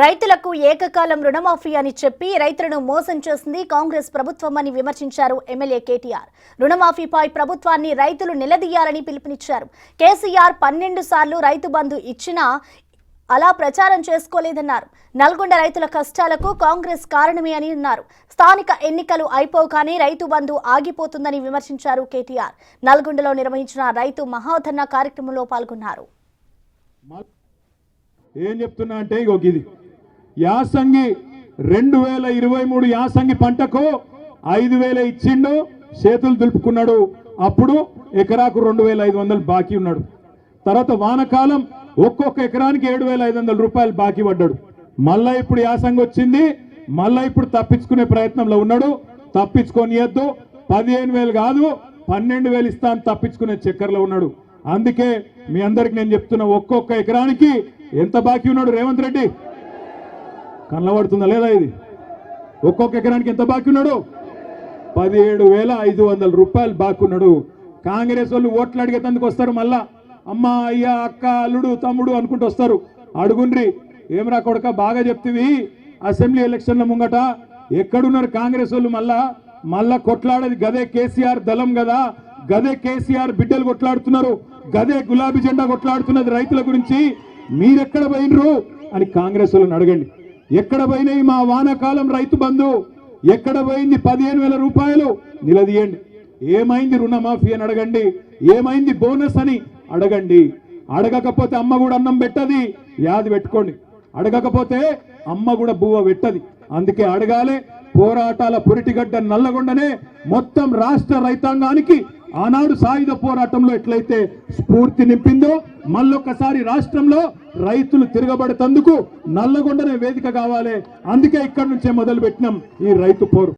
రైతులకు ఏకకాలం రుణమాఫీ అని చెప్పి రైతులను మోసం చేసింది కాంగ్రెస్ ప్రభుత్వమని విమర్శించారు ఎమ్మెల్యే కేటీఆర్. రుణమాఫీపై ప్రభుత్వాన్ని రైతులు నిలదీయాలని పిలుపునిచ్చారు. కేసీఆర్ 12 సార్లు రైతు బంధు ఇచ్చినా అలా ప్రచారం చేసుకోలేదన్నారు. నల్గొండ రైతుల కష్టాలకు కాంగ్రెస్ కారణమే అని అన్నారు. స్థానిక ఎన్నికలు అయిపోగానే రైతు బంధు ఆగిపోతుందని విమర్శించారు కేటీఆర్. నల్గొండలో నిర్వహించిన రైతు మహాధర్నా కార్యక్రమంలో పాల్గొన్నారు. ఏం చెప్తున్నా అంటే ఇది యాసంగి 2023 యాసంగి పంటకు 5,000 ఇచ్చిండు, చేతులు దులుపుకున్నాడు. అప్పుడు ఎకరాకు 2,500 బాకీ ఉన్నాడు. తర్వాత వానకాలం ఒక్కొక్క ఎకరానికి 7,500 రూపాయలు బాకీ పడ్డాడు. మళ్ళా ఇప్పుడు యాసంగి వచ్చింది, మళ్ళా ఇప్పుడు తప్పించుకునే ప్రయత్నంలో ఉన్నాడు. తప్పించుకోనియద్దు, 15,000 కాదు 12,000 ఇస్తా అని తప్పించుకునే చక్కర్లో ఉన్నాడు. అందుకే మీ అందరికి నేను చెప్తున్నా, ఒక్కొక్క ఎకరానికి ఎంత బాకీ ఉన్నాడు రేవంత్ రెడ్డి? కనబడుతుందా లేదా? ఇది ఒక్కొక్క ఎకరానికి ఎంత బాకీ ఉన్నాడు? 17,500 రూపాయలు బాకీ ఉన్నాడు. కాంగ్రెస్ వాళ్ళు ఓట్లు అడిగేందుకు వస్తారు, మళ్ళా అమ్మ అయ్యా అక్క అల్లుడు తమ్ముడు అనుకుంటూ వస్తారు. అడుగుండ్రి, ఏమరా కొడక బాగా చెప్తివి, అసెంబ్లీ ఎలక్షన్ల ముంగట ఎక్కడున్నారు కాంగ్రెస్ వాళ్ళు? మళ్ళా కొట్లాడేది గదే కేసీఆర్ దళం కదా, గదే కేసీఆర్ బిడ్డలు కొట్లాడుతున్నారు, గదే గులాబీ జెండా కొట్లాడుతున్నది రైతుల గురించి. మీరెక్కడ పోయినరు అని కాంగ్రెస్ వాళ్ళని అడగండి. ఎక్కడ పోయినాయి మా వానాకాలం రైతు బంధు? ఎక్కడ పోయింది 15,000 రూపాయలు? నిలదీయండి. ఏమైంది రుణమాఫీ అని అడగండి, ఏమైంది బోనస్ అని అడగండి. అడగకపోతే అమ్మ కూడా అన్నం పెట్టది, యాది పెట్టుకోండి. అడగకపోతే అమ్మ కూడా బువ్వ పెట్టది. అందుకే అడగాలి. పోరాటాల పురిటిగడ్డ నల్లగొండనే మొత్తం రాష్ట్ర రైతాంగానికి ఆనాడు సాయుధ పోరాటంలో ఎట్లయితే స్ఫూర్తి నింపిందో, మళ్ళొక్కసారి రాష్ట్రంలో రైతులు తిరగబడేందుకు నల్లగొండనే వేదిక కావాలి. అందుకే ఇక్కడి నుంచే మొదలు పెట్టినాం ఈ రైతు పోరు.